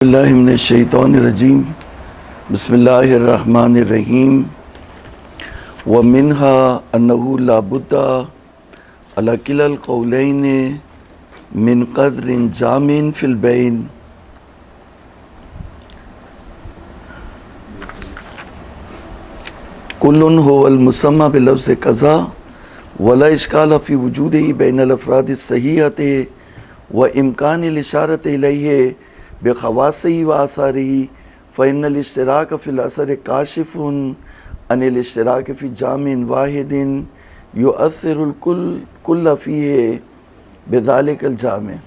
اللہ من الشیطان الرجیم بسم اللہ الرحمن الرحیم ومنها انه لا بد على كلا القولین من قدر جامع فی البین کل هو المسمى بلفظ قضا ولا اشکال فی وجودہ بین الافراد الصحیحۃ وامکان الاشارۃ الیہ بخواصہ و آثارہ فإن الاشتراک فی الاثر کاشف عن الاشتراک فی جامع واحد یؤثر الکل فیہ بذلک الجامع.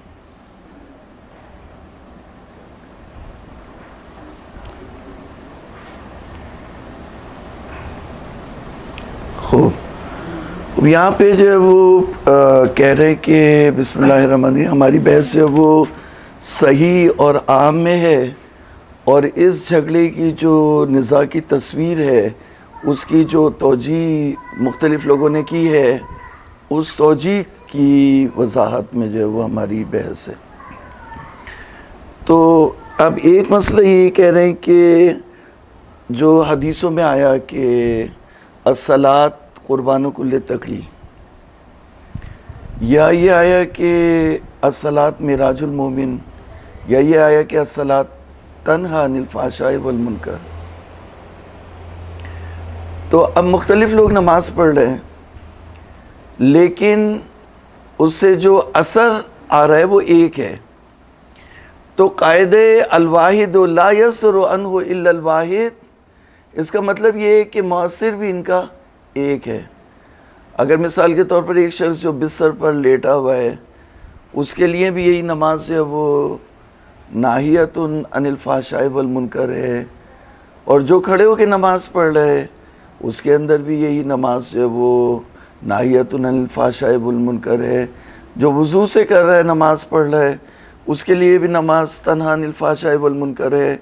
خوب، یہاں پہ جو ہے وہ کہہ رہے کہ بسم اللہ الرحمن الرحیم ہماری بحث جو ہے وہ صحیح اور عام میں ہے، اور اس جھگڑے کی جو نزاع کی تصویر ہے اس کی جو توجیہ مختلف لوگوں نے کی ہے اس توجیہ کی وضاحت میں جو ہے وہ ہماری بحث ہے. تو اب ایک مسئلہ یہ کہہ رہے ہیں کہ جو حدیثوں میں آیا کہ الصلاۃ قربان کل تقی، یا یہ آیا کہ الصلاۃ معراج المومن، یا یہ آیا کہ الصلاۃ تنہا عن الفحشاء والمنکر. تو اب مختلف لوگ نماز پڑھ رہے ہیں لیکن اس سے جو اثر آ رہا ہے وہ ایک ہے. تو قاعدہ الواحد لا یسر عنہ الا الواحد، اس کا مطلب یہ ہے کہ مؤثر بھی ان کا ایک ہے. اگر مثال کے طور پر ایک شخص جو بستر پر لیٹا ہوا ہے اس کے لیے بھی یہی نماز جو ہے وہ ناہیۃ عن الفحشاء والمنکر ہے، اور جو کھڑے ہو کے نماز پڑھ رہے ہیں اس کے اندر بھی یہی نماز جو ہے وہ ناہیۃ عن الفحشاء والمنکر ہے. جو وضو سے کر رہا ہے نماز پڑھ رہا ہے اس کے لیے بھی نماز تنہا عن الفحشاء والمنکر ہے.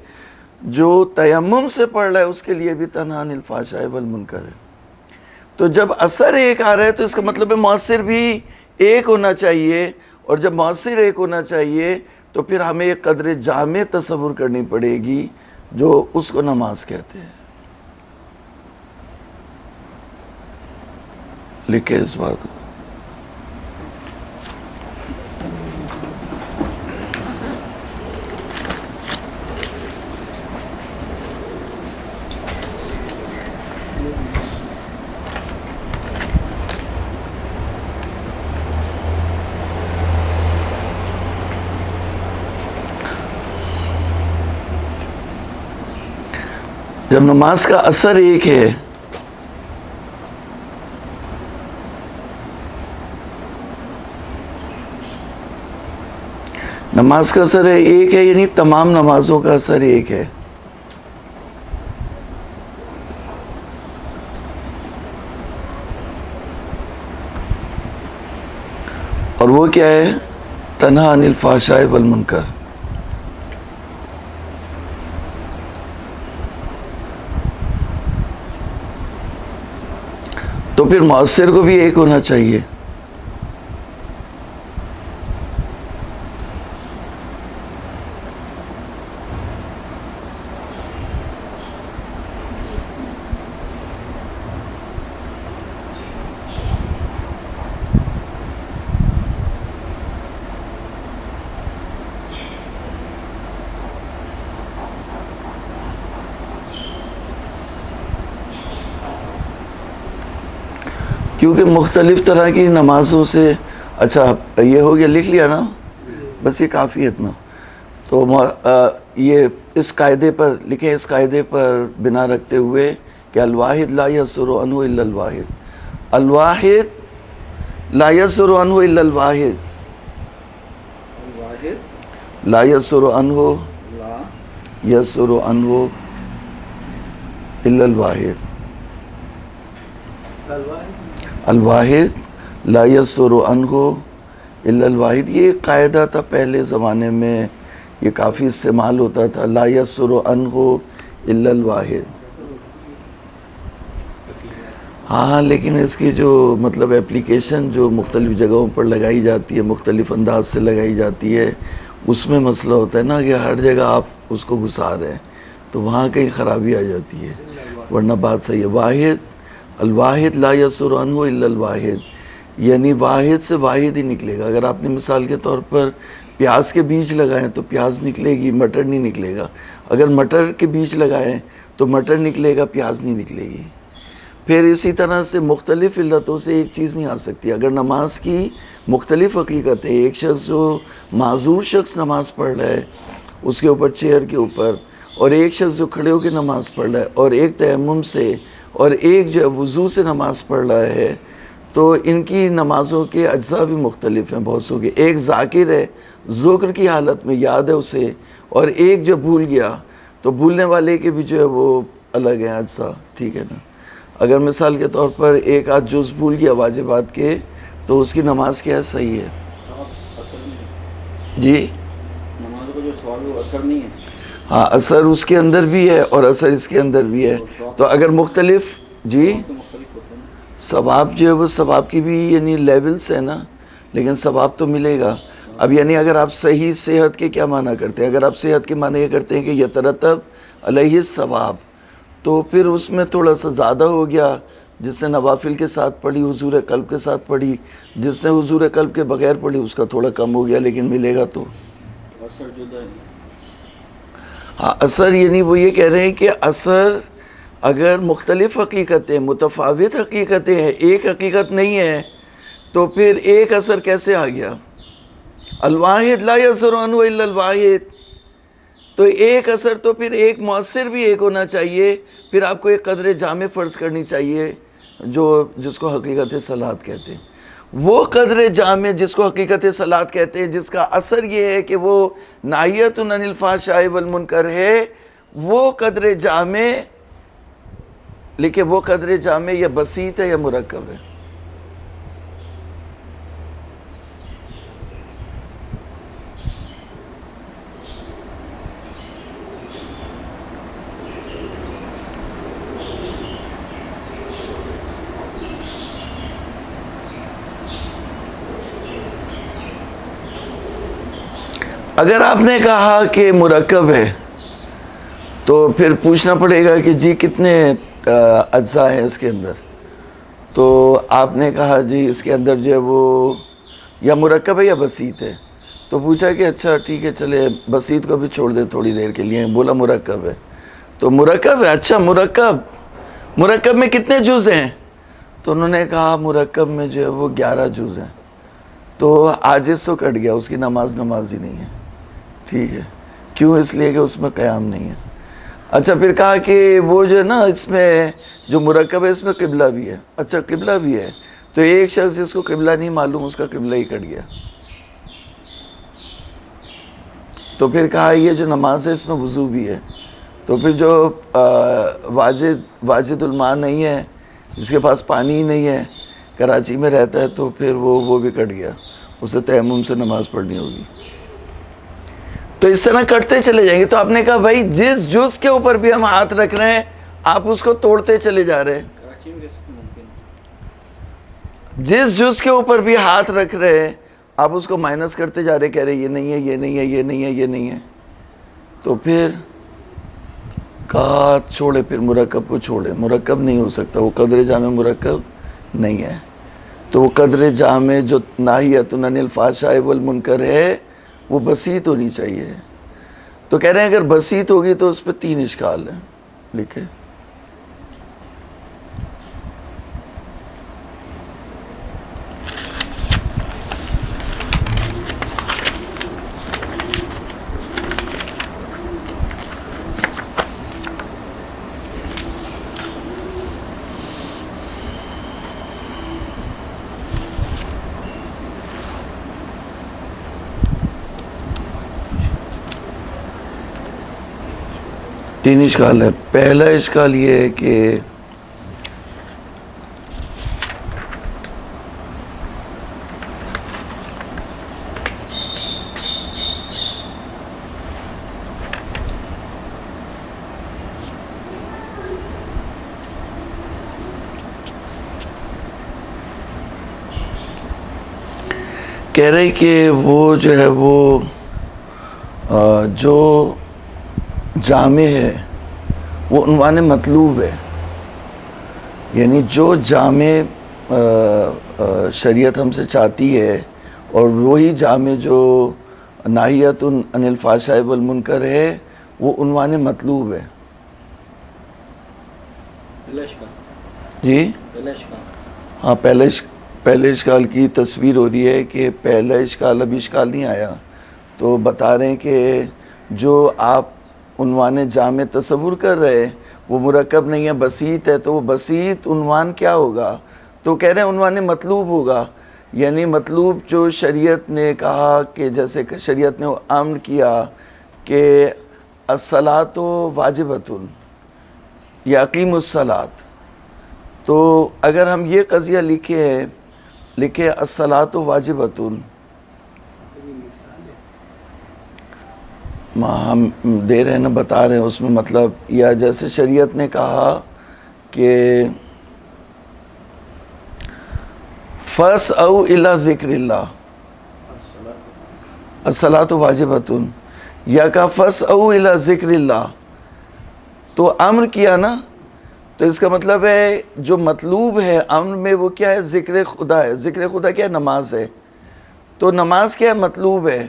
جو تیمم سے پڑھ رہا ہے اس کے لیے بھی تنہا عن الفحشاء والمنکر ہے. تو جب اثر ایک آ رہا ہے تو اس کا مطلب ہے مؤثر بھی ایک ہونا چاہیے، اور جب مؤثر ایک ہونا چاہیے تو پھر ہمیں ایک قدر جامع تصور کرنی پڑے گی جو اس کو نماز کہتے ہیں. لکھے اس بات کو. جب نماز کا اثر ایک ہے نماز کا اثر ایک ہے یعنی تمام نمازوں کا اثر ایک ہے. اور وہ کیا ہے؟ تنہا عن الفحشاء والمنکر. تو پھر مؤثر کو بھی ایک ہونا چاہیے. کیونکہ مختلف طرح کی نمازوں سے، اچھا یہ ہو گیا، لکھ لیا نا، بس یہ کافی ہے اتنا. تو یہ اس قاعدے پر لکھیں، اس قاعدے پر بنا رکھتے ہوئے کہ الواحد لا یسر عنہ الا الواحد، الواحد لا یسر عنہ الا الواحد، لا یسر عنہ یسر عنہ الا الواحد، الواحد لا یسر عنہ الا الواحد. یہ قاعدہ تھا پہلے زمانے میں، یہ کافی استعمال ہوتا تھا، لا یسر عنہ الا الواحد. ہاں لیکن اس کی جو مطلب اپلیکیشن جو مختلف جگہوں پر لگائی جاتی ہے، مختلف انداز سے لگائی جاتی ہے، اس میں مسئلہ ہوتا ہے نا کہ ہر جگہ آپ اس کو گھسا رہے ہیں تو وہاں کہیں خرابی آ جاتی ہے، ورنہ بات صحیح ہے. واحد الواحد لا یسر عنہ الا الواحد، یعنی واحد سے واحد ہی نکلے گا. اگر آپ نے مثال کے طور پر پیاز کے بیج لگائیں تو پیاز نکلے گی، مٹر نہیں نکلے گا. اگر مٹر کے بیج لگائیں تو مٹر نکلے گا، پیاز نہیں نکلے گی. پھر اسی طرح سے مختلف علتوں سے ایک چیز نہیں آ سکتی. اگر نماز کی مختلف حقیقتیں، ایک شخص جو معذور شخص نماز پڑھ رہا ہے اس کے اوپر چیئر کے اوپر، اور ایک شخص جو کھڑے ہو کے نماز پڑھ رہا ہے، اور ایک تیمم سے، اور ایک جو وضو سے نماز پڑھ رہا ہے، تو ان کی نمازوں کے اجزاء بھی مختلف ہیں بہت سو کے. ایک ذاکر ہے، ذکر کی حالت میں یاد ہے اسے، اور ایک جو بھول گیا، تو بھولنے والے کے بھی جو ہے وہ الگ ہیں اجزاء. ٹھیک ہے نا. اگر مثال کے طور پر ایک آدھ جز بھول گیا واجبات کے تو اس کی نماز کیا ہے؟ صحیح ہے. جی نماز کا جو سوال وہ اثر نہیں ہے. ہاں، اثر اس کے اندر بھی ہے اور اثر اس کے اندر بھی ہے. تو اگر مختلف، جی ثواب جو ہے وہ ثواب کی بھی یعنی لیولز ہے نا، لیکن ثواب تو ملے گا. اب یعنی اگر آپ صحیح صحت کے کیا معنی کرتے ہیں؟ اگر آپ صحت کے معنی یہ کرتے ہیں کہ یترتب علیہ ثواب، تو پھر اس میں تھوڑا سا زیادہ ہو گیا. جس نے نوافل کے ساتھ پڑھی، حضور قلب کے ساتھ پڑھی، جس نے حضور قلب کے بغیر پڑھی اس کا تھوڑا کم ہو گیا، لیکن ملے گا. تو اثر جدا ہے. ہاں، اثر یعنی وہ یہ کہہ رہے ہیں کہ اثر اگر مختلف حقیقتیں، متفاوت حقیقتیں ہیں، ایک حقیقت نہیں ہے، تو پھر ایک اثر کیسے آ گیا؟ الواحد لا یسر عنہ الا الواحد. تو ایک اثر تو پھر ایک مؤثر بھی ایک ہونا چاہیے. پھر آپ کو ایک قدر جامع فرض کرنی چاہیے جس کو حقیقت صلاحت کہتے ہیں. وہ قدر جامع جس کو حقیقت صلاحت کہتے ہیں، جس کا اثر یہ ہے کہ وہ ناہیۃ عن الفحشاء والمنکر ہے، وہ قدر جامع، لیکن وہ قدر جامع یا بسیط ہے یا مرکب ہے. اگر آپ نے کہا کہ مرکب ہے تو پھر پوچھنا پڑے گا کہ جی کتنے اجزاء ہیں اس کے اندر. تو آپ نے کہا جی اس کے اندر جو ہے وہ یا مرکب ہے یا بسیط ہے. تو پوچھا کہ اچھا ٹھیک ہے، چلے بسیط کو بھی چھوڑ دے تھوڑی دیر کے لیے. بولا مرکب ہے. تو مرکب ہے، اچھا مرکب میں کتنے جز ہیں؟ تو انہوں نے کہا مرکب میں جو ہے وہ 11 جز ہیں. تو عاجز تو کٹ گیا، اس کی نماز ہی نہیں ہے. ٹھیک ہے، کیوں؟ اس لیے کہ اس میں قیام نہیں ہے. اچھا پھر کہا کہ وہ جو ہے نا اس میں جو مرکب ہے اس میں قبلہ بھی ہے. اچھا قبلہ بھی ہے، تو ایک شخص جس کو قبلہ نہیں معلوم اس کا قبلہ ہی کٹ گیا. تو پھر کہا یہ جو نماز ہے اس میں وضو بھی ہے. تو پھر جو واجد الماء نہیں ہے، جس کے پاس پانی ہی نہیں ہے، کراچی میں رہتا ہے، تو پھر وہ بھی کٹ گیا، اسے تیمم سے نماز پڑھنی ہوگی. تو اس طرح کٹتے چلے جائیں گے. تو آپ نے کہا بھائی جس جز کے اوپر بھی ہم ہاتھ رکھ رہے ہیں آپ اس کو توڑتے چلے جا رہے ہیں. جس جز کے اوپر بھی ہاتھ رکھ رہے ہیں آپ اس کو مائنس کرتے جا رہے، کہہ رہے یہ نہیں ہے، یہ نہیں ہے، یہ نہیں ہے، یہ نہیں ہے. تو پھر کہا چھوڑے، پھر مرکب کو چھوڑے. مرکب نہیں ہو سکتا، وہ قدر جامع مرکب نہیں ہے. تو وہ قدر جامع جو ناہیۃ عن الفحشاء والمنکر ہے وہ بسیط ہونی چاہیے. تو کہہ رہے ہیں اگر بسیط ہوگی تو اس پہ 3 اشکال ہیں. لکھے تین اشکال ہے. پہلا اشکال یہ ہے کہ کہہ رہے کہ وہ جو ہے وہ جو جامع ہے وہ عنوان مطلوب ہے، یعنی جو جامع شریعت ہم سے چاہتی ہے اور وہی جامع جو ناہیت عن الفحشاء والمنکر ہے وہ عنوان مطلوب ہے. جی ہاں، پہلے اشکال کی تصویر ہو رہی ہے کہ پہلا اشکال ابھی اشکال نہیں آیا، تو بتا رہے ہیں کہ جو آپ عنوان جامع تصور کر رہے وہ مرکب نہیں ہے، بسیط ہے، تو وہ بسیط عنوان کیا ہوگا؟ تو کہہ رہے ہیں عنوان مطلوب ہوگا، یعنی مطلوب جو شریعت نے کہا کہ جیسے کہ شریعت نے امر کیا کہ الصلاۃ واجبۃ یا اقیموا الصلاۃ، تو اگر ہم یہ قضیہ لکھے الصلاۃ واجبۃ، ہم دے رہے ہیں نا، بتا رہے ہیں اس میں مطلب، یا جیسے شریعت نے کہا کہ فَاسْعَوْا إِلَىٰ ذِكْرِ اللَّهِ الصلاۃ واجبۃ، یا کہا فَاسْعَوْا إِلَىٰ ذِكْرِ اللَّهِ، تو امر کیا نا، تو اس کا مطلب ہے جو مطلوب ہے امر میں وہ کیا ہے؟ ذکر خدا ہے. ذکر خدا کیا ہے؟ نماز ہے. تو نماز کیا ہے؟ مطلوب ہے.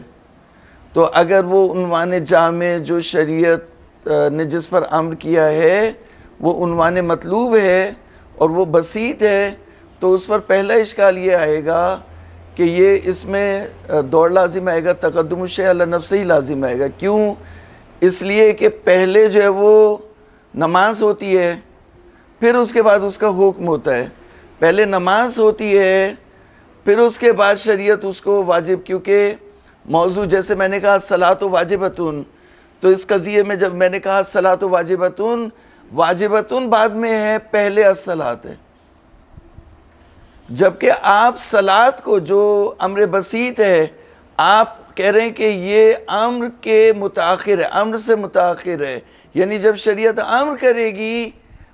تو اگر وہ عنوان جامع جو شریعت نے جس پر امر کیا ہے وہ عنوان مطلوب ہے اور وہ بسیط ہے، تو اس پر پہلا اشکال یہ آئے گا کہ یہ اس میں دوڑ لازم آئے گا، تقدم الشیء علی نفسہ ہی لازم آئے گا. کیوں؟ اس لیے کہ پہلے جو ہے وہ نماز ہوتی ہے، پھر اس کے بعد اس کا حکم ہوتا ہے. پہلے نماز ہوتی ہے، پھر اس کے بعد شریعت اس کو واجب، کیونکہ موضوع جیسے میں نے کہا الصلاۃ واجبۃ، تو اس قضیے میں جب میں نے کہا الصلاۃ واجبۃ، واجبۃ بعد میں ہے، پہلے الصلاۃ ہے. جبکہ آپ صلاۃ کو جو امر بسیط ہے آپ کہہ رہے ہیں کہ یہ امر کے متاخر ہے، امر سے متاخر ہے، یعنی جب شریعت امر کرے گی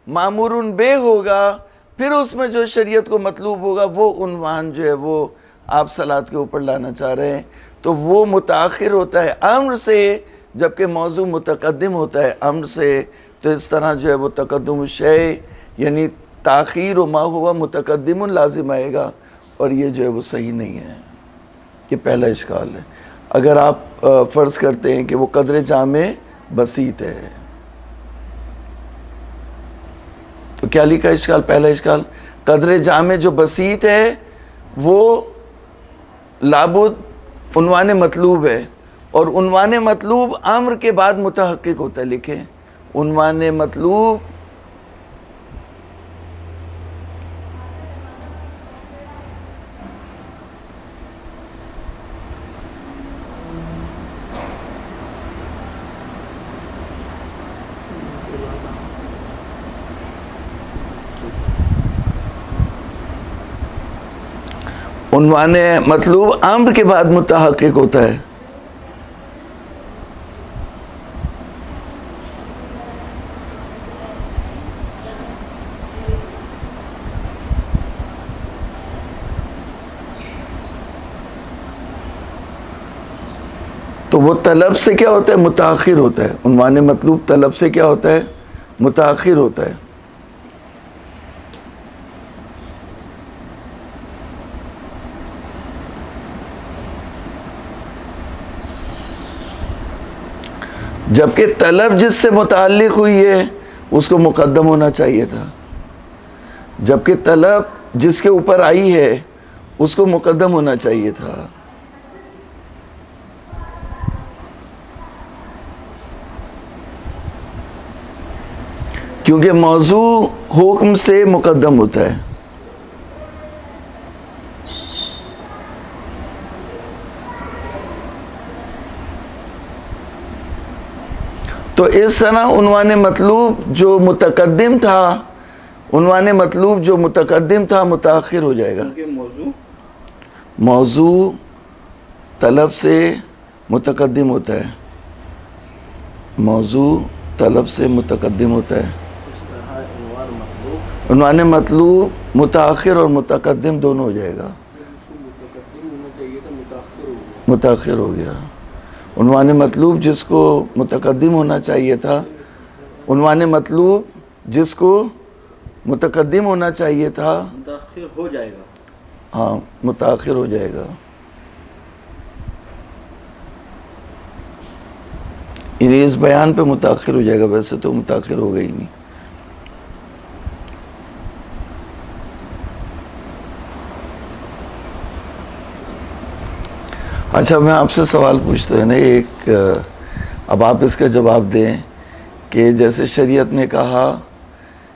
مامور بے ہوگا، پھر اس میں جو شریعت کو مطلوب ہوگا وہ عنوان جو ہے وہ آپ صلاۃ کے اوپر لانا چاہ رہے ہیں، تو وہ متاخر ہوتا ہے امر سے، جبکہ موضوع متقدم ہوتا ہے امر سے. تو اس طرح جو ہے وہ تقدم الشیء یعنی تاخیر و ما ہوا متقدم لازم آئے گا، اور یہ جو ہے وہ صحیح نہیں ہے. یہ پہلا اشکال ہے. اگر آپ فرض کرتے ہیں کہ وہ قدر جامع بسیط ہے، تو کیا لکھا اشکال؟ پہلا اشکال قدر جامع جو بسیط ہے وہ لابد عنوان مطلوب ہے، اور عنوان مطلوب امر کے بعد متحقق ہوتا ہے. لکھیں عنوان مطلوب عنوان مطلوب امر کے بعد متحقق ہوتا ہے. تو وہ طلب سے کیا ہوتا ہے؟ متاخر ہوتا ہے. عنوان مطلوب طلب سے کیا ہوتا ہے؟ متاخر ہوتا ہے. جبکہ طلب جس سے متعلق ہوئی ہے اس کو مقدم ہونا چاہیے تھا. جبکہ طلب جس کے اوپر آئی ہے اس کو مقدم ہونا چاہیے تھا. کیونکہ موضوع حکم سے مقدم ہوتا ہے. تو اس طرح عنوان مطلوب جو متقدم تھا، عنوان مطلوب جو متقدم تھا متاخر ہو جائے گا. موضوع طلب سے متقدم ہوتا ہے. موضوع طلب سے متقدم ہوتا ہے. عنوان مطلوب متاخر اور متقدم دونوں ہو جائے گا. متاخر ہو گیا. عنوان مطلوب جس کو متقدم ہونا چاہیے تھا، عنوان مطلوب جس کو متقدم ہونا چاہیے تھا، متاخر ہو جائے گا. ہاں متاخر ہو جائے گا. یعنی اس بیان پہ متاخر ہو جائے گا، ویسے تو متاخر ہوگا ہی نہیں. اچھا میں آپ سے سوال پوچھتا ہوں نا ایک، اب آپ اس کا جواب دیں کہ جیسے شریعت نے کہا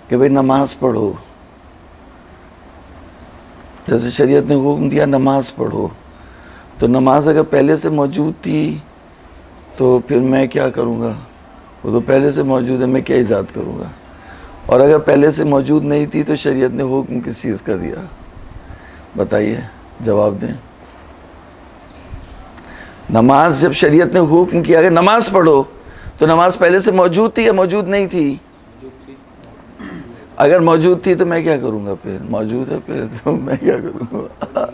کہ بھئی نماز پڑھو، جیسے شریعت نے حکم دیا نماز پڑھو، تو نماز اگر پہلے سے موجود تھی تو پھر میں کیا کروں گا؟ وہ تو پہلے سے موجود ہے، میں کیا ایجاد کروں گا؟ اور اگر پہلے سے موجود نہیں تھی تو شریعت نے حکم کس چیز کا دیا؟ بتائیے، جواب دیں. نماز جب شریعت نے حکم کیا کہ نماز پڑھو تو نماز پہلے سے موجود تھی یا موجود نہیں تھی؟ اگر موجود تھی تو میں کیا کروں گا؟ پھر موجود ہے پھر تو میں کیا کروں گا؟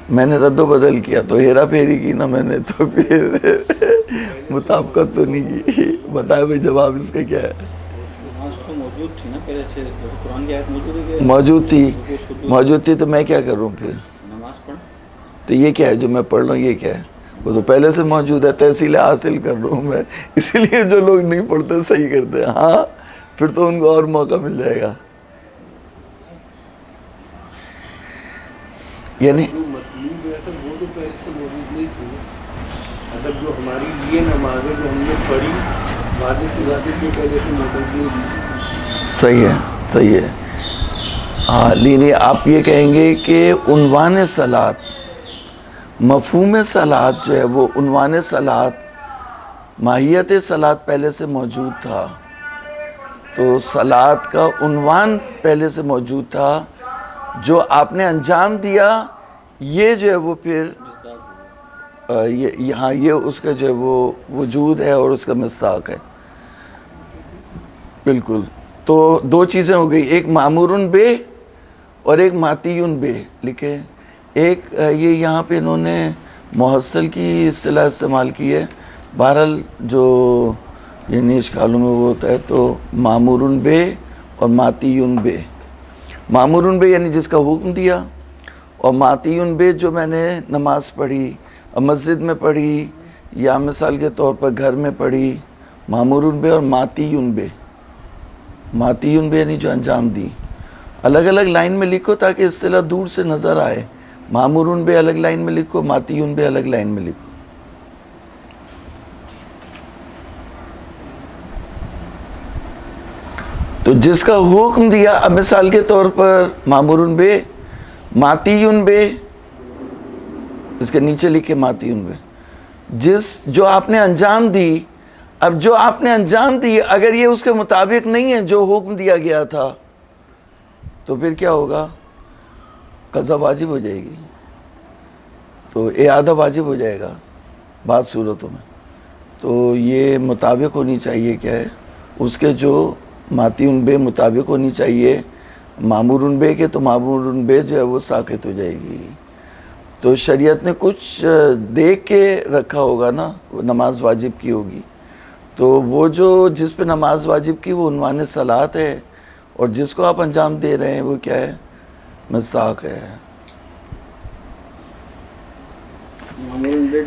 میں نے رد و بدل کیا تو ہیرا پھیری کی نا میں نے، تو پھر مطابقت تو نہیں کی. بتائے بھائی جواب اس کا کیا ہے؟ نماز تو موجود تھی نا پہلے سے، قرآن کی آیت موجود ہے کہ موجود تھی تو میں کیا کروں پھر؟ نماز پڑھ. تو یہ کیا ہے جو میں پڑھ رہا ہوں؟ یہ کیا ہے؟ وہ تو پہلے سے موجود ہے، تحصیل حاصل کر رہا ہوں میں. اسی لیے جو لوگ نہیں پڑھتے صحیح کرتے ہیں. ہاں پھر تو ان کو اور موقع مل جائے گا. یعنی مطلوب ہے تو وہ تو پہلے سے موجود نہیں تھی. اگر جو ہماری یہ نمازیں جو ہم نے پڑھی واضح کی ذات جو پہلے سے موجود نہیں تھی. صحیح ہے، صحیح ہے. ہاں لیکن آپ یہ کہیں گے کہ عنوان صلاۃ، مفہوم صلاۃ جو ہے وہ عنوان صلاۃ، ماہیت صلاۃ پہلے سے موجود تھا، تو صلاۃ کا عنوان پہلے سے موجود تھا، جو آپ نے انجام دیا یہ جو ہے وہ پھر یہاں یہ اس کا جو ہے وہ وجود ہے اور اس کا مصداق ہے. بالکل. تو دو چیزیں ہو گئی، ایک مامورن بے اور ایک ماتیون بے لکھے. ایک یہ یہاں پہ انہوں نے محصل کی اصطلاح استعمال کی ہے. بہرحال جو یعنی اشکالوں میں وہ ہوتا ہے، تو مامورن بے اور ماتیون بے. مامورن بے یعنی جس کا حکم دیا، اور ماتیون بے جو میں نے نماز پڑھی، مسجد میں پڑھی یا مثال کے طور پر گھر میں پڑھی. مامورن بے اور ماتیون بے. ماتیون بے یعنی جو انجام دی. الگ الگ لائن میں لکھو تاکہ اصطلاح دور سے نظر آئے. مامورن بے الگ لائن میں لکھو، ماتیون بے الگ لائن میں لکھو. تو جس کا حکم دیا، اب مثال کے طور پر مامورن بے، ماتیون بے، اس کے نیچے لکھے ماتیون بے، جو آپ نے انجام دی. اب جو آپ نے انجام دی اگر یہ اس کے مطابق نہیں ہے جو حکم دیا گیا تھا تو پھر کیا ہوگا؟ قضا واجب ہو جائے گی، تو اعادہ واجب ہو جائے گا بعض صورتوں میں. تو یہ مطابق ہونی چاہیے، کیا ہے اس کے جو ماتیون بے مطابق ہونی چاہیے مامورن بے کے، تو مامورن بے جو ہے وہ ساقط ہو جائے گی. تو شریعت نے کچھ دیکھ کے رکھا ہوگا نا، نماز واجب کی ہوگی، تو وہ جو جس پہ نماز واجب کی وہ عنوان صلاۃ ہے، اور جس کو آپ انجام دے رہے ہیں وہ کیا ہے؟ مصداق ہے.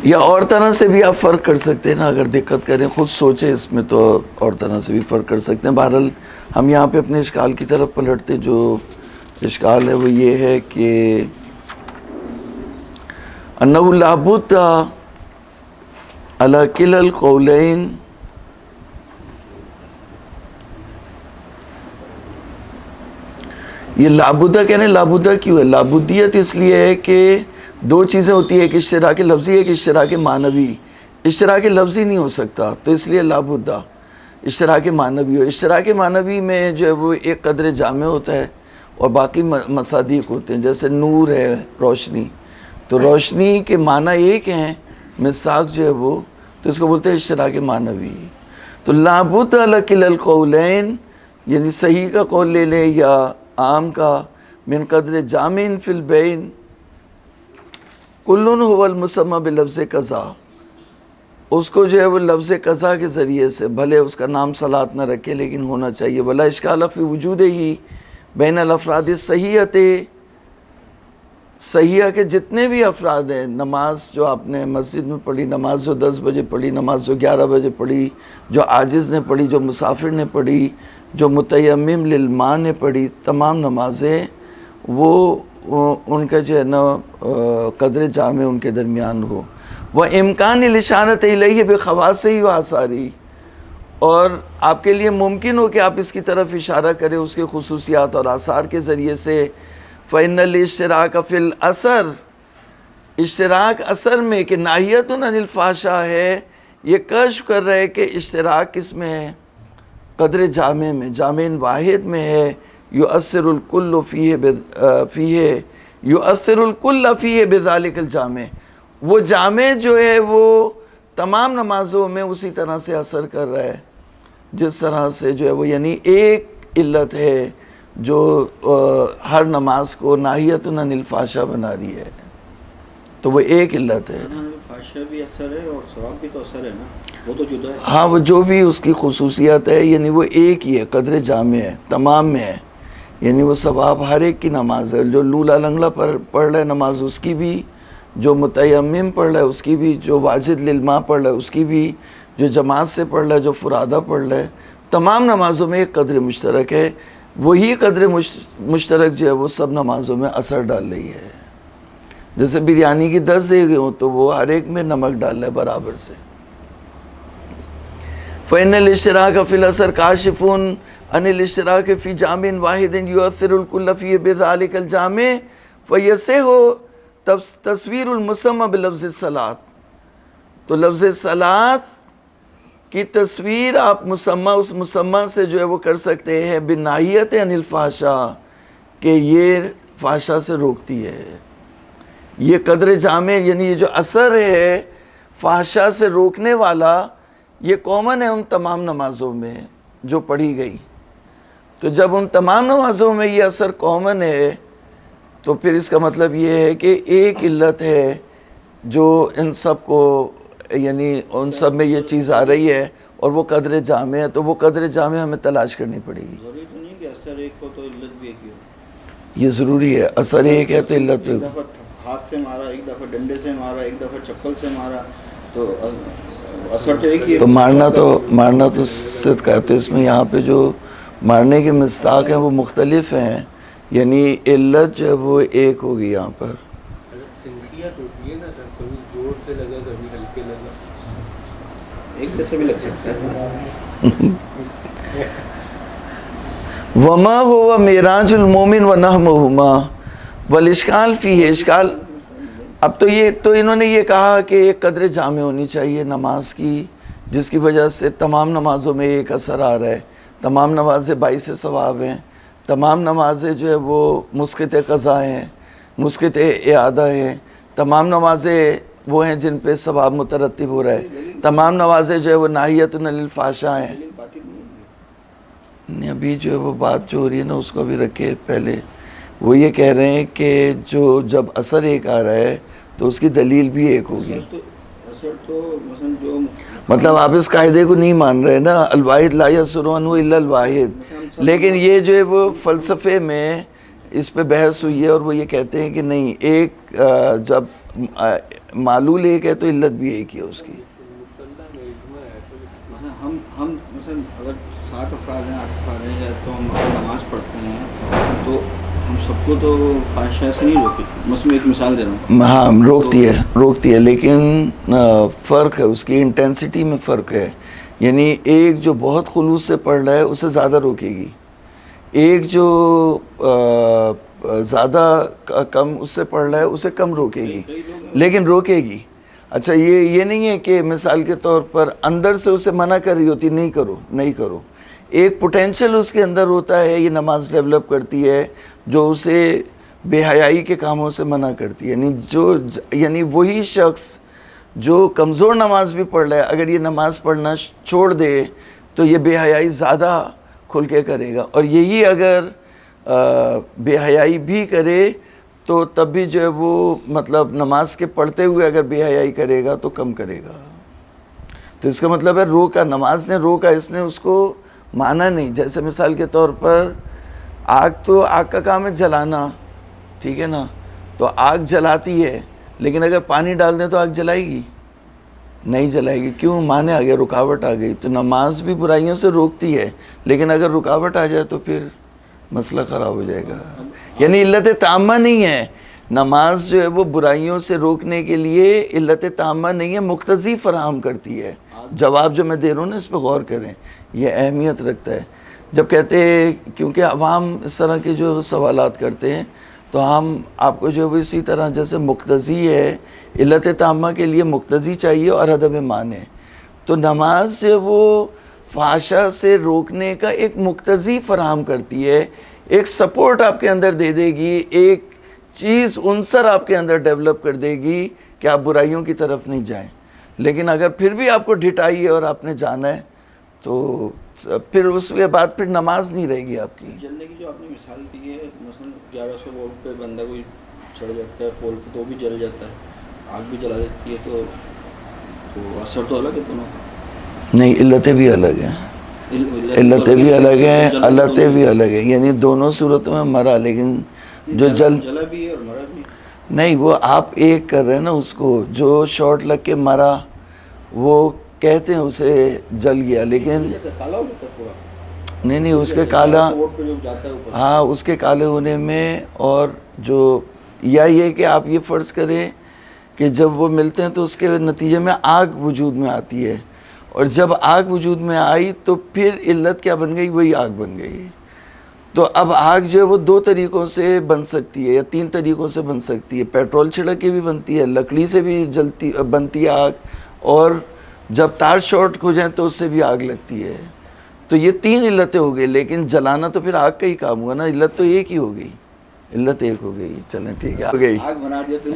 یا اور طرح سے بھی آپ فرق کر سکتے ہیں نا، اگر دقت کریں خود سوچیں اس میں تو اور طرح سے بھی فرق کر سکتے ہیں. بہرحال ہم یہاں پہ اپنے اشکال کی طرف پلٹتے. جو اشکال ہے وہ یہ ہے کہ انہ لا بد علی کلا القولین، یہ لابدہ کہنے لابدہ کیوں ہے؟ لابدیت اس لیے ہے کہ دو چیزیں ہوتی ہیں، ایک اشتراک لفظی، ایک اشتراک معنوی. اشتراک لفظی نہیں ہو سکتا تو اس لیے لابدہ اشتراک معنوی ہو. اشتراک معنوی میں جو ہے وہ ایک قدر جامع ہوتا ہے اور باقی مصادیق ہوتے ہیں، جیسے نور ہے، روشنی. تو روشنی کے معنی ایک ہیں، مصداق جو ہے وہ، تو اس کو بولتے ہیں اشتراک معنوی. تو لابد علی کلا القولین یعنی صحیح کا قول لے لیں یا عام کا، من قدر جامع فی البین، کلن هو المسمى بلفظ قضا، اس کو جو ہے وہ لفظ قضا کے ذریعے سے، بھلے اس کا نام صلاۃ نہ رکھے لیکن ہونا چاہیے. ولا اشکال فی وجود ہی بین الافراد صحیحت، صحیحہ کے جتنے بھی افراد ہیں، نماز جو آپ نے مسجد میں پڑھی، نماز جو 10 بجے پڑھی، نماز جو 11 بجے پڑھی، جو عاجز نے پڑھی، جو مسافر نے پڑھی، جو متیمم للماء نے پڑھی، تمام نمازیں وہ ان کا جو ہے نا قدر جامع ان کے درمیان ہو. وہ امکان الاشارۃ الیہ بخواصہ و آثارہ، اور آپ کے لیے ممکن ہو کہ آپ اس کی طرف اشارہ کریں اس کے خصوصیات اور آثار کے ذریعے سے. فإن الاشتراک فی الاثر، اشتراک اثر میں کہ ناہیۃ عن الفحشاء ہے، یہ کشف کر رہے کہ اشتراک کس میں ہے؟ قدر جامع میں، جامع واحد میں ہے. یؤثر الکل فیہ یؤثر الکل فیہ بذالک الجامع، وہ جامع جو ہے وہ تمام نمازوں میں اسی طرح سے اثر کر رہا ہے جس طرح سے جو ہے وہ، یعنی ایک علت ہے جو ہر نماز کو ناہیۃ عن الفحشاء بنا رہی ہے، تو وہ ایک علت ہے. فحشاء بھی اثر ہے اور ثواب بھی تو اثر ہے نا، وہ تو جدا ہے. ہاں، وہ جو بھی اس کی خصوصیت ہے، یعنی وہ ایک ہی ہے، قدر جامع ہے، تمام میں ہے. یعنی وہ ثواب ہر ایک کی نماز ہے، جو لولا لنگڑا پڑھ رہا ہے نماز اس کی بھی، جو متیمم پڑھ رہا ہے اس کی بھی، جو واجد للماء پڑھ رہا ہے اس کی بھی، جو جماعت سے پڑھ رہا ہے، جو فرادہ پڑھ رہا ہے، تمام نمازوں میں ایک قدر مشترک ہے. وہی قدر مشترک جو ہے وہ سب نمازوں میں اثر ڈال رہی ہے. جیسے بریانی کی 10 دیگیں ہوں تو وہ ہر ایک میں نمک ڈال رہا ہے برابر سے. فإن الاشتراک فی الاثر کاشف عن الاشتراک فی جامع واحد یؤثر الکل فیہ بذالک الجامع فیصح تصویر المسمى بلفظ الصلاۃ. تو لفظ صلاۃ کی تصویر آپ مسمى، اس مسمى سے جو ہے وہ کر سکتے ہیں بناہیت عن الفحشاء، کہ یہ فحشاء سے روکتی ہے. یہ قدر جامع یعنی یہ جو اثر ہے فحشاء سے روکنے والا، یہ کامن ہے ان تمام نمازوں میں جو پڑھی گئی. تو جب ان تمام نمازوں میں یہ اثر کامن ہے تو پھر اس کا مطلب یہ ہے کہ ایک علت ہے جو ان سب کو، یعنی ان سب میں یہ چیز آ رہی ہے اور وہ قدر جامع ہے. تو وہ قدر جامع ہمیں تلاش کرنی پڑے گی. ضروری تو نہیں کہ اثر ایک ہو تو علت بھی ایک ہی ہو. یہ ضروری ہے، اثر ایک ہے تو علت ایک دفعہ ہاتھ سے مارا، ایک دفعہ ڈنڈے سے مارا، ایک دفعہ چپل سے مارا، تو اثر تو ایک ہی ہے. تو مارنا تو صدق ہے. تو اس میں یہاں پہ جو مارنے کے مصداق ہیں وہ مختلف ہیں، یعنی علت جو ہے وہ ایک ہوگی یہاں پر. سنکیت ہوتی ہے نا، کبھی زور سے لگا کبھی ہلکے لگا، ایک جیسے بھی لگ سکتا ہے. وما هو معراج المومن ونحمہما والاشکال فیہ. اشکال اب تو انہوں نے یہ کہا کہ ایک قدر جامع ہونی چاہیے نماز کی، جس کی وجہ سے تمام نمازوں میں ایک اثر آ رہا ہے. تمام نمازیں باعث ثواب ہیں، تمام نمازیں جو ہے وہ مسقط قضا ہیں، مسقط اعادہ ہیں، تمام نمازیں وہ ہیں جن پہ ثواب مترتب ہو رہا ہے، تمام نمازیں جو ہے وہ ناہیۃ عن الفحشاء ہیں. ابھی جو ہے وہ بات جو ہو رہی ہے نا اس کو بھی رکھے پہلے. وہ یہ کہہ رہے ہیں کہ جو جب اثر ایک آ رہا ہے تو اس کی دلیل بھی ایک ہوگی. اثر تو مثلا جو مطلب آپ اس قاعدے کو نہیں مان رہے نا، الواحد لا یصر عنہ الا الواحد. لیکن یہ جو ہے وہ فلسفے میں اس پہ بحث ہوئی ہے اور وہ یہ کہتے ہیں کہ نہیں، ایک جب معلول ایک ہے تو علت بھی ایک ہی ہے اس کی. ہم مثلا اگر 7 افراد ہیں 8 افراد ہیں، یا تو ہم نماز پڑھتے ہیں تو ہم سب کو تو فحشاء سے نہیں روکتے. مثلا ایک مثال دے رہا ہوں. ہاں، روکتی ہے لیکن فرق ہے، اس کی انٹینسٹی میں فرق ہے. یعنی ایک جو بہت خلوص سے پڑھ رہا ہے اسے زیادہ روکے گی، ایک جو زیادہ کم اس سے پڑھ رہا ہے اسے کم روکے گی، لیکن روکے گی. اچھا، یہ نہیں ہے کہ مثال کے طور پر اندر سے اسے منع کر رہی ہوتی نہیں کرو. ایک پوٹینشل اس کے اندر ہوتا ہے، یہ نماز ڈیولپ کرتی ہے جو اسے بے حیائی کے کاموں سے منع کرتی ہے. یعنی وہی شخص جو کمزور نماز بھی پڑھ رہا ہے، اگر یہ نماز پڑھنا چھوڑ دے تو یہ بے حیائی زیادہ کھل کے کرے گا، اور یہی اگر بے حیائی بھی کرے تو تب بھی جو ہے وہ مطلب نماز کے پڑھتے ہوئے اگر بے حیائی کرے گا تو کم کرے گا. تو اس کا مطلب ہے روکا، نماز نے روکا، اس نے اس کو مانا نہیں. جیسے مثال کے طور پر آگ، تو آگ کا کام ہے جلانا، ٹھیک ہے نا، تو آگ جلاتی ہے، لیکن اگر پانی ڈال دیں تو آگ جلائے گی؟ نہیں جلائے گی. کیوں؟ مانے آ گیا، رکاوٹ آ گئی. تو نماز بھی برائیوں سے روکتی ہے، لیکن اگر رکاوٹ آ جائے تو پھر مسئلہ خراب ہو جائے گا. یعنی علت تامہ نہیں ہے نماز، جو ہے وہ برائیوں سے روکنے کے لیے علت تامہ نہیں ہے، مقتضی فراہم کرتی ہے. جواب جو میں دے رہا ہوں نا، اس پہ غور کریں، یہ اہمیت رکھتا ہے. جب کہتے ہیں، کیونکہ عوام اس طرح کے جو سوالات کرتے ہیں، تو ہم آپ کو جو اسی طرح جیسے مقتضی ہے، علت تامہ کے لیے مقتضی چاہیے اور عدم مانع. تو نماز جو وہ فحشہ سے روکنے کا ایک مقتضی فراہم کرتی ہے، ایک سپورٹ آپ کے اندر دے دے گی، ایک چیز عنصر آپ کے اندر ڈیولپ کر دے گی کہ آپ برائیوں کی طرف نہیں جائیں. لیکن اگر پھر بھی آپ کو ڈھٹائی ہے اور آپ نے جانا ہے، تو پھر اس کے بعد پھر نماز نہیں رہے گی آپ کی. جلنے کی جو آپ نے مثال دی ہے، مثلا 1100 وولٹ پہ بندہ کوئی چڑھ جاتا ہے پول پہ تو بھی جل جاتا ہے، آگ بھی جلا دیتی ہے، تو اثر تو الگ ہے دونوں کا. نہیں، علتیں بھی الگ ہیں، علتیں بھی الگ ہیں، علتیں بھی الگ ہیں. یعنی دونوں صورتوں میں مرا، لیکن جو جلا بھی ہے اور مرا بھی. نہیں، وہ آپ ایک کر رہے ہیں نا اس کو. جو شارٹ لگ کے مرا وہ کہتے ہیں اسے جل گیا، لیکن کالا ہو جاتا ہے پورا. نہیں، اس کے کالا، ہاں اس کے کالے ہونے میں، اور جو یا یہ کہ آپ یہ فرض کریں کہ جب وہ ملتے ہیں تو اس کے نتیجے میں آگ وجود میں آتی ہے، اور جب آگ وجود میں آئی تو پھر علت کیا بن گئی؟ وہی آگ بن گئی. تو اب آگ جو ہے وہ 2 طریقوں سے بن سکتی ہے یا 3 طریقوں سے بن سکتی ہے. پیٹرول چھڑک کے بھی بنتی ہے، لکڑی سے بھی بنتی ہے آگ، اور جب تار شارٹ ہو جائیں تو اس سے بھی آگ لگتی ہے. تو یہ 3 علتیں ہو گئی، لیکن جلانا تو پھر آگ کا ہی کام ہوا نا. علت تو ایک ہی ہو گئی، علت ایک ہو گئی. چلیں ٹھیک ہے، ہو گئی.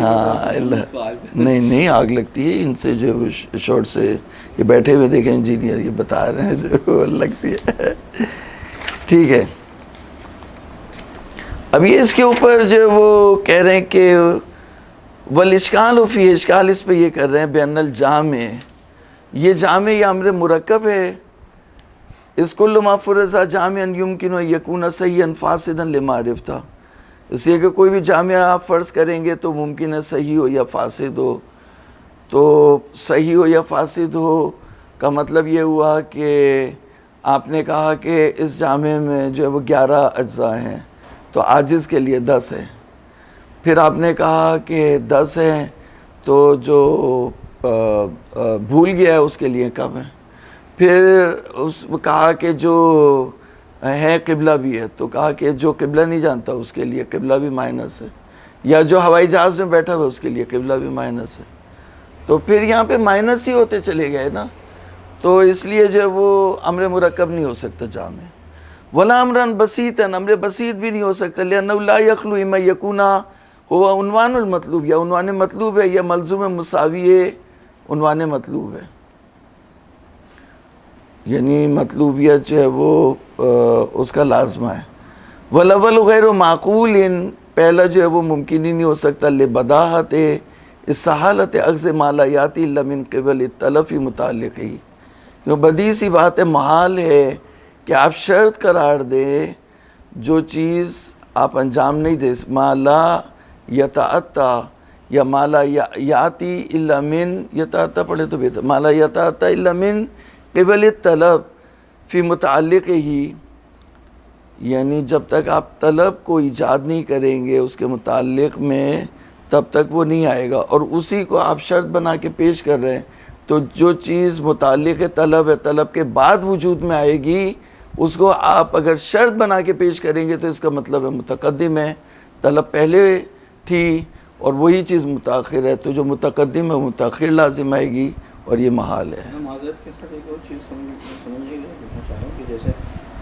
ہاں، نہیں آگ لگتی ہے ان سے، جو شارٹ سے. یہ بیٹھے ہوئے دیکھیں انجینئر، یہ بتا رہے ہیں جو لگتی ہے. ٹھیک ہے، اب یہ اس کے اوپر جو وہ کہہ رہے ہیں کہ والاشکال فی، اشکال اس پہ یہ کر رہے ہیں بین الجامع، یہ جامع یہ امر مرکب ہے. اس کل ما فرض جامعا یمکن ان یکون صحیحا فاسدا لما عرفتا، اس لیے کہ کوئی بھی جامع آپ فرض کریں گے تو ممکن ہے صحیح ہو یا فاسد ہو. تو صحیح ہو یا فاسد ہو کا مطلب یہ ہوا کہ آپ نے کہا کہ اس جامع میں جو ہے وہ 11 اجزاء ہیں، تو عاجز کے لیے 10 ہے. پھر آپ نے کہا کہ 10 ہیں تو جو بھول گیا ہے اس کے لیے کم ہے. پھر اس کہا کہ جو ہے قبلہ بھی ہے، تو کہا کہ جو قبلہ نہیں جانتا اس کے لیے قبلہ بھی مائنس ہے، یا جو ہوائی جہاز میں بیٹھا ہوا اس کے لیے قبلہ بھی مائنس ہے. تو پھر یہاں پہ مائنس ہی ہوتے چلے گئے نا. تو اس لیے جو وہ امر مرکب نہیں ہو سکتا جامع. ولا امرن بسیطن، امر بسیط بھی نہیں ہو سکتا، لأنه لا يخلو اما يكون هو عنوان المطلوب، یا عنوان مطلوب ہے، یا ملزوم مساوی عنوان مطلوب ہے. یعنی مطلوبیت جو ہے وہ اس کا لازمہ ہے. والاول غیر معقول، پہلا جو ہے وہ ممکن ہی نہیں ہو سکتا، لبداہت استحالت اخذ ما لا یاتی الا من قبل الطلب فی متعلق ہی. کیوں بدیہی سی بات ہے، محال ہے کہ آپ شرط قرار دیں جو چیز آپ انجام نہیں دے، ما لا یتعطا یا ما لا یاتی الا من، یتعطا پڑھے تو بہتر، ما لا یتعطا الا من قبل الطلب فی متعلق ہی. یعنی جب تک آپ طلب کو ایجاد نہیں کریں گے اس کے متعلق میں، تب تک وہ نہیں آئے گا. اور اسی کو آپ شرط بنا کے پیش کر رہے ہیں، تو جو چیز متعلق طلب ہے، طلب کے بعد وجود میں آئے گی، اس کو آپ اگر شرط بنا کے پیش کریں گے تو اس کا مطلب ہے متقدم ہے. طلب پہلے تھی اور وہی چیز متاخر ہے، تو جو متقدم ہے متاخر لازم آئے گی، اور یہ محال ہے. معذرت کے ساتھ ایک اور چیز سمجھیے گا، پوچھنا چاہ رہا ہوں کہ جیسے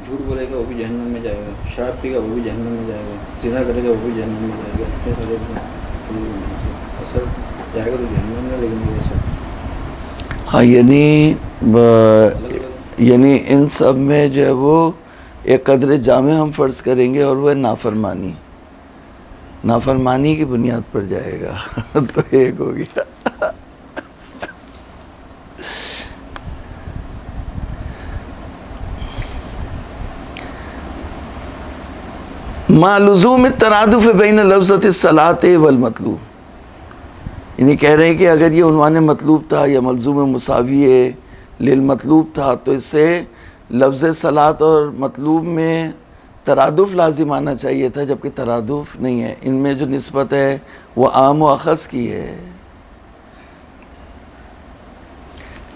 جھوٹ بولے گا وہ بھی جہنم میں جائے گا، شراب پی گا وہ بھی جہنم میں جائے گا، زنا کرے گا وہ بھی جہنم میں جائے گا، اتنے سارے اثر جائے گا تو جہنم میں. لیکن یہ سب ہاں، یعنی ان سب میں جو ہے وہ ایک قدر جامع ہم فرض کریں گے، اور وہ ہے نافرمانی. نافرمانی کی بنیاد پر جائے گا تو ایک ہو گیا. ما لزوم الترادف بین لفظۃ الصلاۃ والمطلوب، یعنی کہہ رہے ہیں کہ اگر یہ عنوان مطلوب تھا یا ملزوم مساوی للمطلوب تھا تو اس سے لفظ صلاۃ اور مطلوب میں ترادف لازم آنا چاہیے تھا، جبکہ ترادف نہیں ہے. ان میں جو نسبت ہے وہ عام و اخص کی ہے.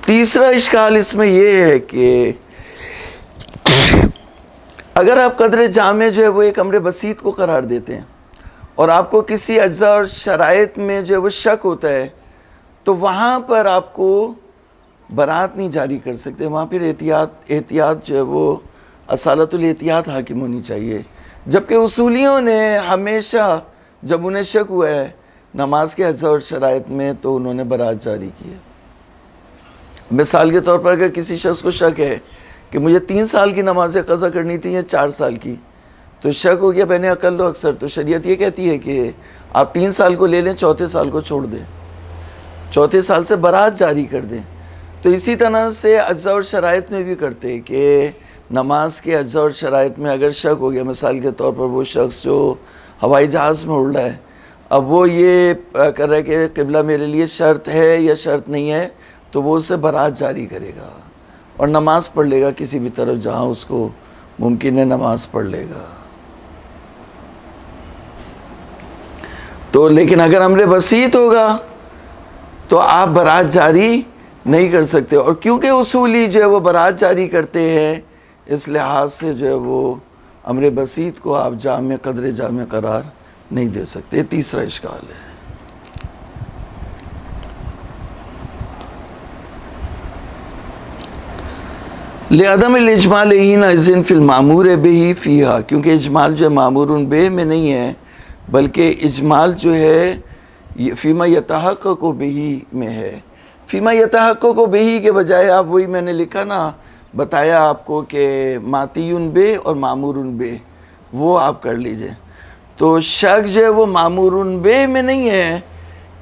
تیسرا اشکال اس میں یہ ہے کہ اگر آپ قدر جامع جو ہے وہ ایک امر بسیط کو قرار دیتے ہیں اور آپ کو کسی اجزاء اور شرائط میں جو ہے وہ شک ہوتا ہے تو وہاں پر آپ کو برات نہیں جاری کر سکتے. وہاں پھر احتیاط جو ہے وہ اصالت الاحتیاط حاکم ہونی چاہیے. جبکہ اصولیوں نے ہمیشہ جب انہیں شک ہوا ہے نماز کے اجزاء اور شرائط میں تو انہوں نے برات جاری کی ہے. مثال کے طور پر اگر کسی شخص کو شک ہے کہ مجھے 3 سال کی نمازیں قضا کرنی تھی یا 4 سال کی، تو شک ہو گیا بین اقل و اکثر، تو شریعت یہ کہتی ہے کہ آپ 3 سال کو لے لیں، چوتھے سال کو چھوڑ دیں، چوتھے سال سے برات جاری کر دیں. تو اسی طرح سے اجزاء اور شرائط میں بھی کرتے ہیں کہ نماز کے اجزاء اور شرائط میں اگر شک ہو گیا، مثال کے طور پر وہ شخص جو ہوائی جہاز میں اڑ رہا ہے، اب وہ یہ کر رہا ہے کہ قبلہ میرے لیے شرط ہے یا شرط نہیں ہے، تو وہ اسے برات جاری کرے گا اور نماز پڑھ لے گا کسی بھی طرف جہاں اس کو ممکن ہے نماز پڑھ لے گا. تو لیکن اگر امر بسیط ہوگا تو آپ برات جاری نہیں کر سکتے. اور کیونکہ اصولی جو ہے وہ برات جاری کرتے ہیں، اس لحاظ سے جو ہے وہ امر بسیط کو آپ جامع قدر جامع قرار نہیں دے سکتے. تیسرا اشکال ہے. لعدم الاجمال حین اذن فی المامور بہ فیہا، کیونکہ اجمال جو ہے مامور بہ میں نہیں ہے بلکہ اجمال جو ہے فیما یتحقق بہ میں ہے. فیما یتحقق بہ کے بجائے آپ وہی میں نے لکھا نا، بتایا آپ کو کہ ماتی بہ اور مامور بہ، وہ آپ کر لیجئے. تو شک جو ہے وہ مامور بہ میں نہیں ہے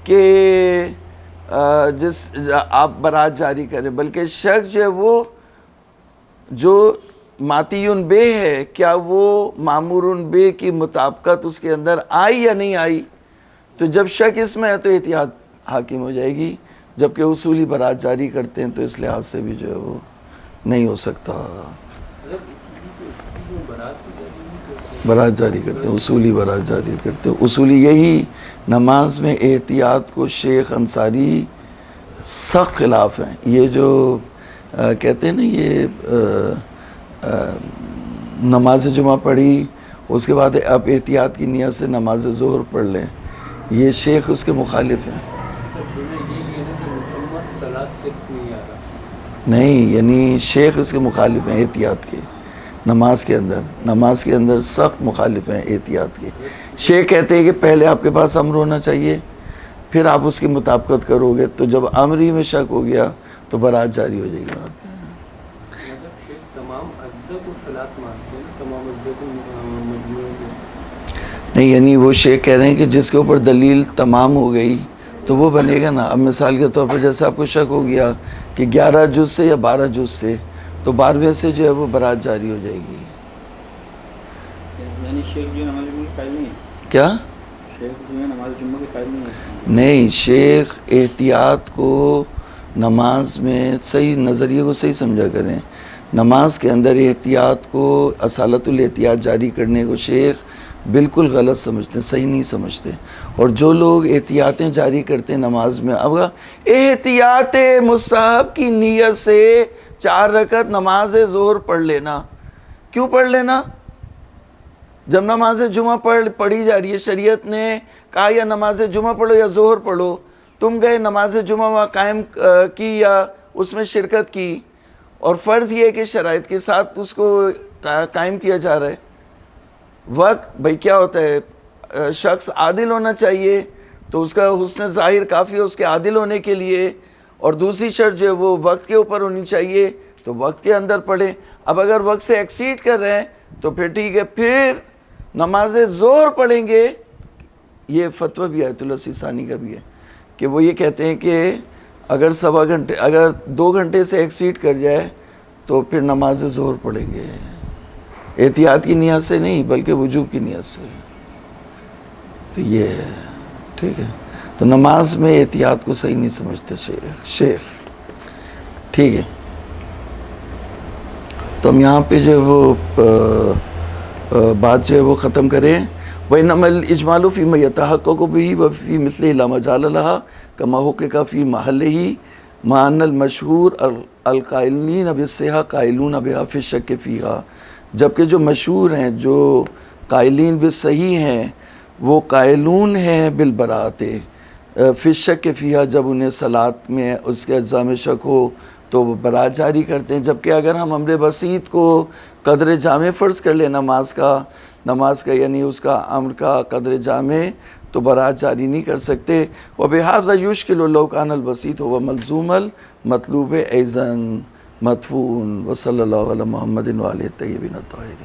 کہ جس آپ برات جاری کریں، بلکہ شک جو ہے وہ جو ماتی بہ ہے، کیا وہ مامور بہ کی مطابقت اس کے اندر آئی یا نہیں آئی. تو جب شک اس میں ہے تو احتیاط حاکم ہو جائے گی، جبکہ اصولی برات جاری کرتے ہیں تو اس لحاظ سے بھی جو ہے وہ نہیں ہو سکتا. برات جاری کرتے ہیں، اصولی برات جاری کرتے ہیں. اصولی یہی نماز میں احتیاط کو شیخ انصاری سخت خلاف ہیں. یہ جو کہتے ہیں نا یہ نماز جمعہ پڑھی اس کے بعد اب احتیاط کی نیت سے نماز ظہر پڑھ لیں، یہ شیخ اس کے مخالف ہیں. نہیں، یعنی شیخ اس کے مخالف ہیں احتیاط کے. نماز کے اندر سخت مخالف ہیں احتیاط کے. شیخ کہتے ہیں کہ پہلے آپ کے پاس امر ہونا چاہیے، پھر آپ اس کی مطابقت کرو گے. تو جب امر ہی میں شک ہو گیا تو برات جاری ہو جائے گی. نہیں، یعنی وہ شیخ کہہ رہے ہیں کہ جس کے اوپر دلیل تمام ہو گئی تو وہ بنے گا نا. اب مثال کے طور پر جیسے آپ کو شک ہو گیا کہ 11 جز سے یا 12 جز سے، تو 12ویں سے جو ہے وہ برات جاری ہو جائے گی. یعنی شیخ جو نماز جمعہ کے قائل نہیں ہے؟ کیا؟ شیخ جو ہے نماز جمعہ کے قائل نہیں ہے؟ نہیں، شیخ احتیاط کو نماز میں صحیح نظریے کو صحیح سمجھا کریں. نماز کے اندر احتیاط کو اصالت الاحتیاط جاری کرنے کو شیخ بالکل غلط سمجھتے ہیں، صحیح نہیں سمجھتے. اور جو لوگ احتیاطیں جاری کرتے ہیں نماز میں، اب احتیاط مستحب کی نیت سے 4 رکعت نماز ظہر پڑھ لینا. کیوں پڑھ لینا؟ جب نماز جمعہ پڑھی جا رہی ہے، شریعت نے کہا یا نماز جمعہ پڑھو یا ظہر پڑھو. تم گئے نماز جمعہ قائم کی یا اس میں شرکت کی، اور فرض یہ ہے کہ شرائط کے ساتھ اس کو قائم کیا جا رہا ہے. وقت بھئی کیا ہوتا ہے، شخص عادل ہونا چاہیے، تو اس کا حسن ظاہر کافی ہے اس کے عادل ہونے کے لیے. اور دوسری شرط جو ہے وہ وقت کے اوپر ہونی چاہیے، تو وقت کے اندر پڑھیں. اب اگر وقت سے ایکسیڈ کر رہے ہیں تو پھر ٹھیک ہے، پھر نماز ظہر پڑھیں گے یہ فتویٰ بھی آیت اللہ سیستانی کا بھی ہے کہ وہ یہ کہتے ہیں کہ اگر 1.25 گھنٹے اگر 2 گھنٹے سے ایکسیڈ کر جائے تو پھر نماز ظہر پڑھیں گے، احتیاط کی نیت سے نہیں بلکہ وجوب کی نیت سے. تو یہ ہے ٹھیک ہے. تو نماز میں احتیاط کو صحیح نہیں سمجھتے شیخ. ٹھیک ہے. تو ہم یہاں پہ جو ہے وہ بات جو ہے وہ ختم کریں. وَإِنَّمَا الْإِجْمَالُ فِي مَا يَتَحَقَّقُ بِهِ وَفِي مِثْلِهِ لَا مَجَالَ لَهَا كَمَا حُقِّقَ فِي مَحَلِّهِ مَعَ أَنَّ الْمَشْهُورَ الْقَائِلِينَ بِالصِّحَّةِ قَائِلُونَ بِهَا فِي الشَّكِّ فِيهَا. جبکہ جو مشہور ہیں، جو قائلین بالصحیح ہیں، وہ قائلون ہیں بالبراءۃ فی الشک فیہا، جب انہیں صلاۃ میں اس کے اجزاء میں شک ہو تو وہ برات جاری کرتے ہیں. جبکہ اگر ہم امر بسیط کو قدر جامع فرض کر لیں نماز کا یعنی اس کا امر کا قدر جامع، تو برات جاری نہیں کر سکتے. وَبِهَذَا يُشْكِلُ لَوْ كَانَ الْبَسِيطُ هُوَ مَلْزُومَ الْمَطْلُوبِ أَيْضًا مَدْفُوعٌ. وصلی اللہ علی محمد وآلہ الطیبین الطاہرین.